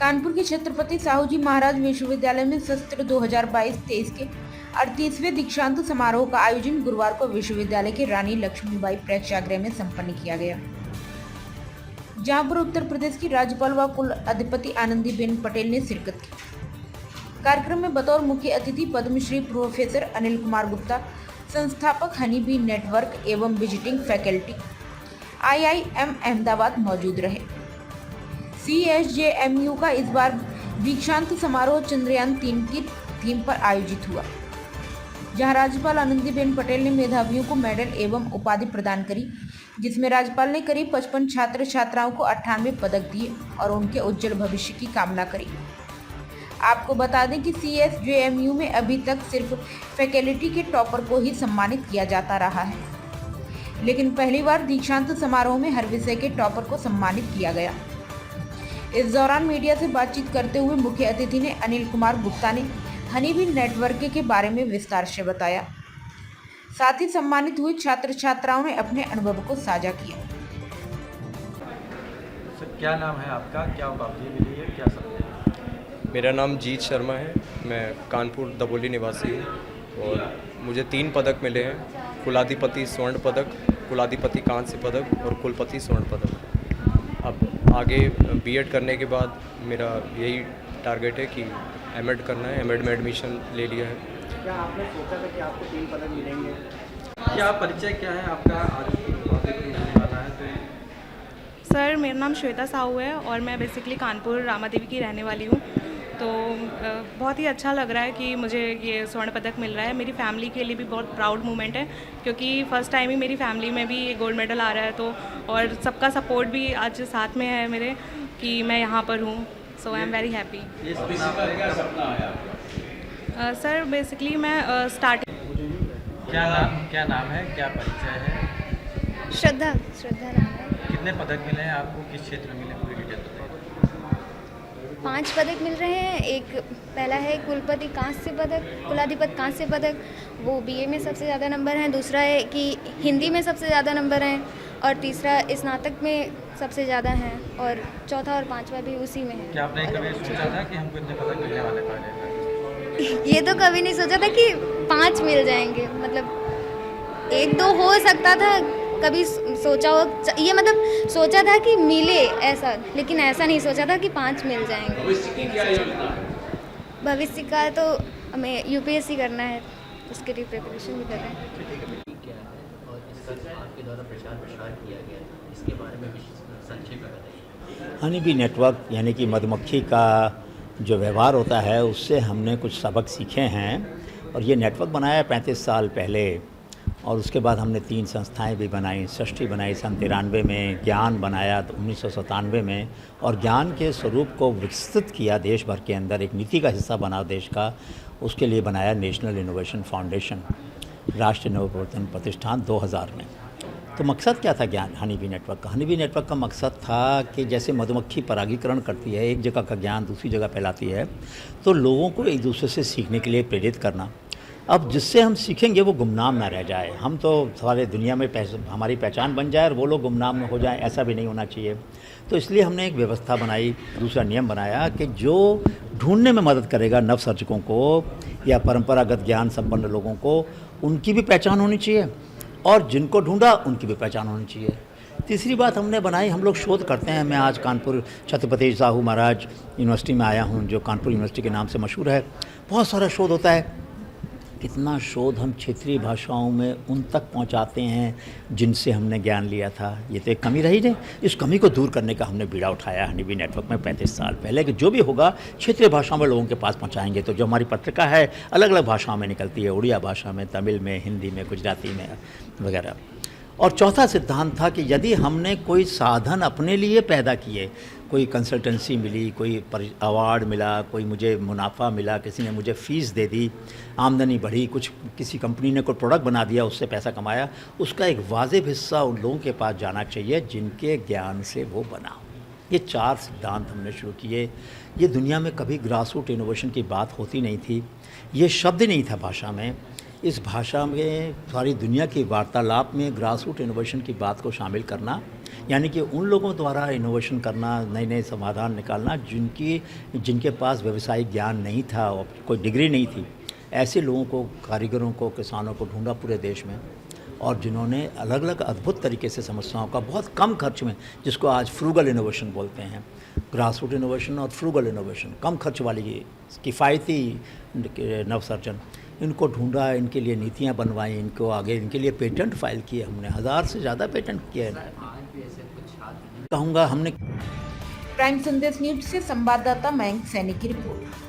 कानपुर के छत्रपति साहू जी महाराज विश्वविद्यालय में सत्र 2022-23 के 38वें दीक्षांत समारोह का आयोजन गुरुवार को विश्वविद्यालय के रानी लक्ष्मीबाई प्रेक्षागृह में संपन्न किया गया, जहां पर उत्तर प्रदेश की राज्यपाल व कुल अधिपति आनंदीबेन पटेल ने शिरकत की। कार्यक्रम में बतौर मुख्य अतिथि पद्मश्री प्रोफेसर अनिल कुमार गुप्ता, संस्थापक हनी बी नेटवर्क एवं विजिटिंग फैकल्टी IIM अहमदाबाद मौजूद रहे। CSJMU का इस बार दीक्षांत समारोह चंद्रयान 3 की थीम पर आयोजित हुआ, जहां राज्यपाल आनंदीबेन पटेल ने मेधावियों को मेडल एवं उपाधि प्रदान करी, जिसमें राज्यपाल ने करीब 55 छात्र छात्राओं को 98 पदक दिए और उनके उज्जवल भविष्य की कामना करी। आपको बता दें कि CSJMU में अभी तक सिर्फ फैकल्टी के टॉपर को ही सम्मानित किया जाता रहा है, लेकिन पहली बार दीक्षांत समारोह में हर विषय के टॉपर को सम्मानित किया गया। इस दौरान मीडिया से बातचीत करते हुए मुख्य अतिथि ने अनिल कुमार गुप्ता ने हनी बी नेटवर्क के बारे में विस्तार से बताया। साथ ही सम्मानित हुए छात्र छात्राओं ने अपने अनुभव को साझा किया। सर, क्या नाम है आपका, क्या उपाधि मिली है, क्या सब है? मेरा नाम जीत शर्मा है। मैं कानपुर दबोली निवासी हूँ और मुझे 3 पदक मिले हैं। कुलाधिपति स्वर्ण पदक, कुलाधिपति कांस्य पदक और कुलपति स्वर्ण पदक। अब आगे B.Ed करने के बाद मेरा यही टारगेट है कि M.Ed करना है। M.Ed में एडमिशन ले लिया है। क्या आपने सोचा था कि आपको 3 पदक मिलेंगे? क्या परिचय क्या है आपका, आज मिलने वाला है? तो सर, मेरा नाम श्वेता साहू है और मैं बेसिकली कानपुर रामा देवी की रहने वाली हूँ। तो बहुत ही अच्छा लग रहा है कि मुझे ये स्वर्ण पदक मिल रहा है। मेरी फैमिली के लिए भी बहुत प्राउड मोमेंट है, क्योंकि फर्स्ट टाइम ही मेरी फैमिली में भी गोल्ड मेडल आ रहा है। तो और सबका सपोर्ट भी आज साथ में है मेरे कि मैं यहाँ पर हूँ। So I am very happy. Sir, basically मैं क्या नाम है, क्या परिचय है? श्रद्धा नाम है। कितने पदक मिले हैं आपको, किस क्षेत्र में मिले, पूरी डिटेल बताइए। 5 पदक मिल रहे हैं। एक पहला है कुलपति कांस्य पदक, कुलाधिपति कांस्य पदक, वो BA में सबसे ज़्यादा नंबर हैं। दूसरा है कि हिंदी में सबसे ज़्यादा नंबर हैं और तीसरा स्नातक में सबसे ज़्यादा हैं और चौथा और पांचवा भी उसी में है। क्या आपने कभी सोचा था कि हमको इतने पदक मिलने वाले पहले? ये तो कभी नहीं सोचा था कि 5 मिल जाएंगे। मतलब 1-2 हो सकता था, कभी सोचा हो, ये मतलब सोचा था कि मिले ऐसा, लेकिन ऐसा नहीं सोचा था कि 5 मिल जाएंगे। भविष्य का तो हमें UPSC करना है, उसके लिए प्रिपरेशन भी कर रहे हैं। क्या है और इसका आपके द्वारा प्रचार प्रसार किया गया है, इसके बारे में संक्षेप में बताइए। हनी बी नेटवर्क यानी कि मधुमक्खी का जो व्यवहार होता है, उससे हमने कुछ सबक सीखे हैं और ये नेटवर्क बनाया 35 साल पहले और उसके बाद हमने 3 संस्थाएं भी बनाई। सृष्टि बनाई सन 93 में, ज्ञान बनाया 1997 में और ज्ञान के स्वरूप को विकसित किया देश भर के अंदर, एक नीति का हिस्सा बना देश का। उसके लिए बनाया नेशनल इनोवेशन फाउंडेशन, राष्ट्रीय नवप्रवर्तन प्रतिष्ठान 2000 में। तो मकसद क्या था ज्ञान हनी बी नेटवर्क का? हनी बी नेटवर्क का मकसद था कि जैसे मधुमक्खी परागीकरण करती है, एक जगह का ज्ञान दूसरी जगह फैलाती है, तो लोगों को एक दूसरे से सीखने के लिए प्रेरित करना। अब जिससे हम सीखेंगे वो गुमनाम ना रह जाए। हम तो सारे दुनिया में हमारी पहचान बन जाए और वो लोग गुमनाम हो जाएं, ऐसा भी नहीं होना चाहिए। तो इसलिए हमने एक व्यवस्था बनाई, दूसरा नियम बनाया कि जो ढूंढने में मदद करेगा नवसर्जकों को या परंपरागत ज्ञान संपन्न लोगों को, उनकी भी पहचान होनी चाहिए और जिनको ढूंढा उनकी भी पहचान होनी चाहिए। तीसरी बात हमने बनाई, हम लोग शोध करते हैं। मैं आज कानपुर छत्रपति साहू महाराज यूनिवर्सिटी में आया हूँ, जो कानपुर यूनिवर्सिटी के नाम से मशहूर है। बहुत सारा शोध होता है। कितना शोध हम क्षेत्रीय भाषाओं में उन तक पहुंचाते हैं जिनसे हमने ज्ञान लिया था। ये तो एक कमी रही नहीं। इस कमी को दूर करने का हमने बीड़ा उठाया हनी बी नेटवर्क में 35 साल पहले कि जो भी होगा क्षेत्रीय भाषाओं में लोगों के पास पहुंचाएंगे। तो जो हमारी पत्रिका है अलग अलग भाषाओं में निकलती है, उड़िया भाषा में, तमिल में, हिंदी में, गुजराती में वगैरह। और चौथा सिद्धांत था कि यदि हमने कोई साधन अपने लिए पैदा किए, कोई कंसल्टेंसी मिली, कोई अवार्ड मिला, कोई मुझे मुनाफा मिला, किसी ने मुझे फ़ीस दे दी, आमदनी बढ़ी, कुछ किसी कंपनी ने कोई प्रोडक्ट बना दिया, उससे पैसा कमाया, उसका एक वाजिब हिस्सा उन लोगों के पास जाना चाहिए जिनके ज्ञान से वो बना। ये 4 सिद्धांत हमने शुरू किए। ये दुनिया में कभी ग्रासरूट इनोवेशन की बात होती नहीं थी, ये शब्द नहीं था भाषा में। इस भाषा में सारी दुनिया की वार्तालाप में ग्रासरूट इनोवेशन की बात को शामिल करना यानी कि उन लोगों द्वारा इनोवेशन करना, नए नए समाधान निकालना जिनके पास व्यावसायिक ज्ञान नहीं था और कोई डिग्री नहीं थी, ऐसे लोगों को, कारीगरों को, किसानों को ढूंढा पूरे देश में, और जिन्होंने अलग अलग अद्भुत तरीके से समस्याओं का बहुत कम खर्च में, जिसको आज फ्रूगल इनोवेशन बोलते हैं, ग्रास रूट इनोवेशन और फ्रूगल इनोवेशन, कम खर्च वाली किफ़ायती नवसर्जन, इनको ढूंढा, इनके लिए नीतियाँ बनवाई, इनको आगे, इनके लिए पेटेंट फाइल किए हमने, 1000 से ज़्यादा पेटेंट किए हैं। कहूँगा हमने। प्राइम संदेश न्यूज से संवाददाता मयंक सैनी की रिपोर्ट।